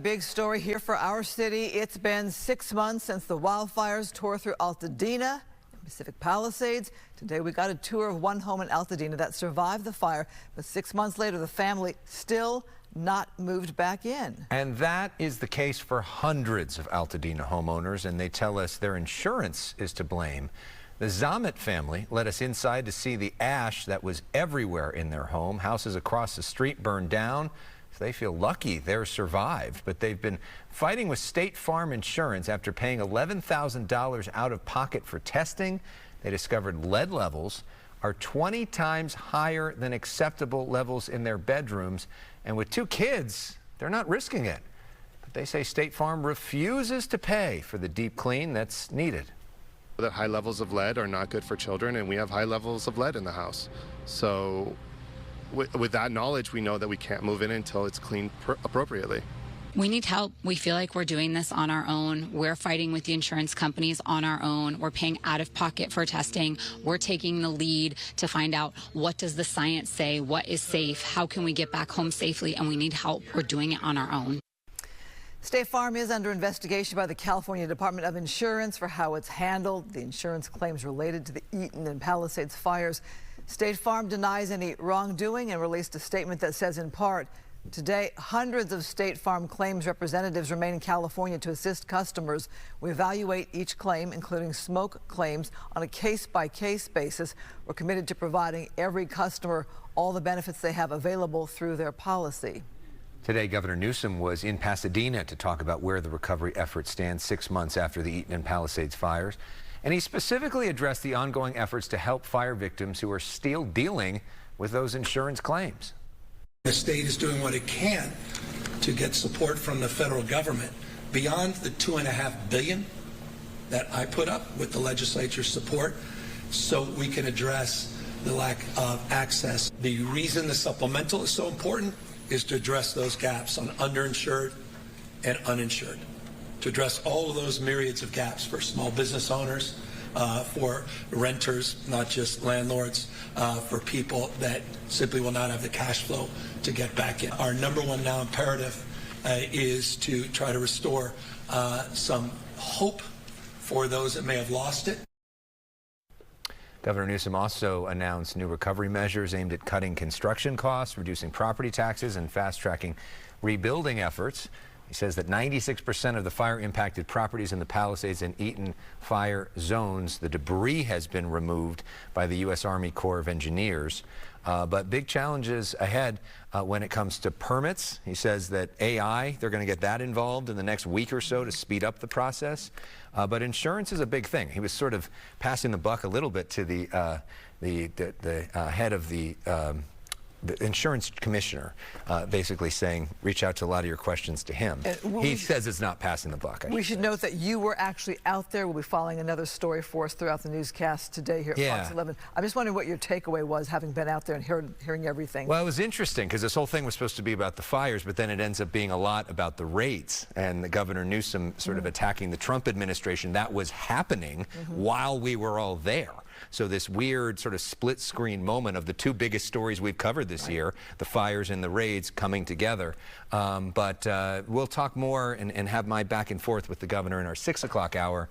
Big story here for our city. It's been 6 months since the wildfires tore through Altadena and Pacific Palisades. Today we got a tour of one home in Altadena that survived the fire, but 6 months later the family still not moved back in. And that is the case for hundreds of Altadena homeowners, and they tell us their insurance is to blame. The Zamet family let us inside to see the ash that was everywhere in their home. Houses across the street burned down. They feel lucky they're survived, but they've been fighting with State Farm Insurance after paying $11,000 out of pocket for testing. They discovered lead levels are 20 times higher than acceptable levels in their bedrooms. And with 2 kids, they're not risking it. But they say State Farm refuses to pay for the deep clean that's needed. The high levels of lead are not good for children, and we have high levels of lead in the house. So with that knowledge, we know that we can't move in until it's cleaned appropriately. We need help. We feel like we're doing this on our own. We're fighting with the insurance companies on our own. We're paying out of pocket for testing. We're taking the lead to find out, what does the science say? What is safe? How can we get back home safely? And we need help. We're doing it on our own. State Farm is under investigation by the California Department of Insurance for how it's handled the insurance claims related to the Eaton and Palisades fires. State Farm denies any wrongdoing and released a statement that says, in part, today, hundreds of State Farm claims representatives remain in California to assist customers. We evaluate each claim, including smoke claims, on a case-by-case basis. We're committed to providing every customer all the benefits they have available through their policy. Today, Governor Newsom was in Pasadena to talk about where the recovery effort stands 6 months after the Eaton and Palisades fires. And he specifically addressed the ongoing efforts to help fire victims who are still dealing with those insurance claims. The state is doing what it can to get support from the federal government beyond the $2.5 billion that I put up with the legislature's support, so we can address the lack of access. The reason the supplemental is so important is to address those gaps on underinsured and uninsured, to address all of those myriads of gaps for small business owners, for renters, not just landlords, for people that simply will not have the cash flow to get back in. Our number one now imperative is to try to restore some hope for those that may have lost it. Governor Newsom also announced new recovery measures aimed at cutting construction costs, reducing property taxes, and fast-tracking rebuilding efforts. He says that 96% of the fire-impacted properties in the Palisades and Eaton fire zones, the debris has been removed by the U.S. Army Corps of Engineers. But big challenges ahead when it comes to permits. He says that AI, they're going to get that involved in the next week or so to speed up the process. But insurance is a big thing. He was sort of passing the buck a little bit to the head of the insurance commissioner, basically saying, reach out to a lot of your questions to him. He says it's not passing the buck. We should note that you were actually out there. We'll be following another story for us throughout the newscast today here at Fox 11. I'm just wondering what your takeaway was, having been out there and hearing everything. Well, it was interesting because this whole thing was supposed to be about the fires, but then it ends up being a lot about the rates and the Governor Newsom sort of attacking the Trump administration. That was happening while we were all there. So this weird sort of split screen moment of the 2 biggest stories we've covered this year, the fires and the raids coming together. But we'll talk more and have my back and forth with the governor in our 6 o'clock hour,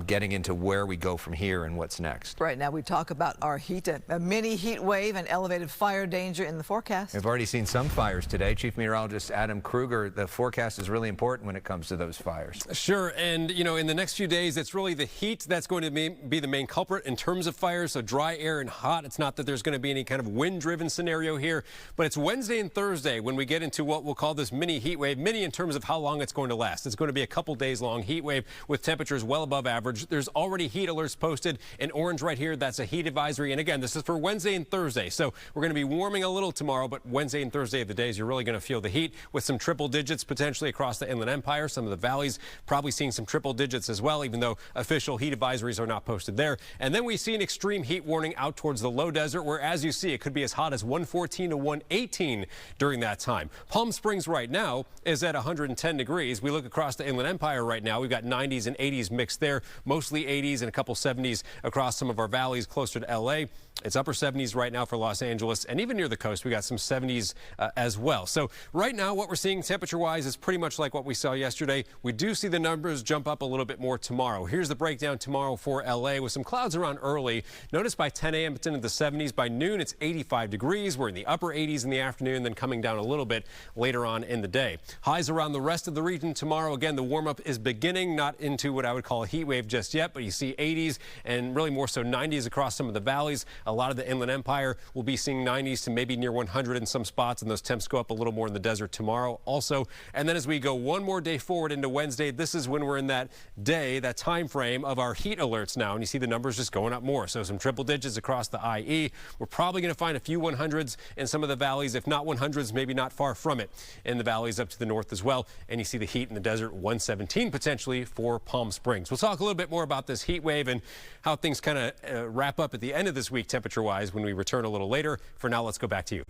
getting into where we go from here and what's next. Right now we talk about our heat, a mini heat wave and elevated fire danger in the forecast. We've already seen some fires today. Chief Meteorologist Adam Kruger, the forecast is really important when it comes to those fires. Sure, and you know, in the next few days, it's really the heat that's going to be the main culprit in terms of fires. So dry air and hot. It's not that there's going to be any kind of wind-driven scenario here, but it's Wednesday and Thursday when we get into what we'll call this mini heat wave. Mini in terms of how long it's going to last. It's going to be a couple days long heat wave with temperatures well above average. There's already heat alerts posted in orange right here. That's a heat advisory. And again, this is for Wednesday and Thursday. So we're going to be warming a little tomorrow, but Wednesday and Thursday of the days, you're really going to feel the heat with some triple digits potentially across the Inland Empire. Some of the valleys probably seeing some triple digits as well, even though official heat advisories are not posted there. And then we see see an extreme heat warning out towards the low desert, where, as you see, it could be as hot as 114 to 118 during that time. Palm Springs right now is at 110 degrees. We look across the Inland Empire right now. We've got 90s and 80s mixed there, mostly 80s and a couple 70s across some of our valleys closer to LA. It's upper 70s right now for Los Angeles, and even near the coast, we got some 70s as well. So right now, what we're seeing temperature-wise is pretty much like what we saw yesterday. We do see the numbers jump up a little bit more tomorrow. Here's the breakdown tomorrow for LA with some clouds around early. Notice by 10 a.m. it's into the 70s. By noon, it's 85 degrees. We're in the upper 80s in the afternoon, then coming down a little bit later on in the day. Highs around the rest of the region tomorrow. Again, the warm-up is beginning, not into what I would call a heat wave just yet, but you see 80s and really more so 90s across some of the valleys. A lot of the Inland Empire will be seeing 90s to maybe near 100 in some spots, and those temps go up a little more in the desert tomorrow also. And then as we go one more day forward into Wednesday, this is when we're in that day, that time frame of our heat alerts now, and you see the numbers just going up more. So some triple digits across the IE. We're probably going to find a few 100s in some of the valleys, if not 100s, maybe not far from it in the valleys up to the north as well. And you see the heat in the desert, 117 potentially for Palm Springs. We'll talk a little bit more about this heat wave and how things kind of wrap up at the end of this week temperature-wise when we return a little later. For now, let's go back to you.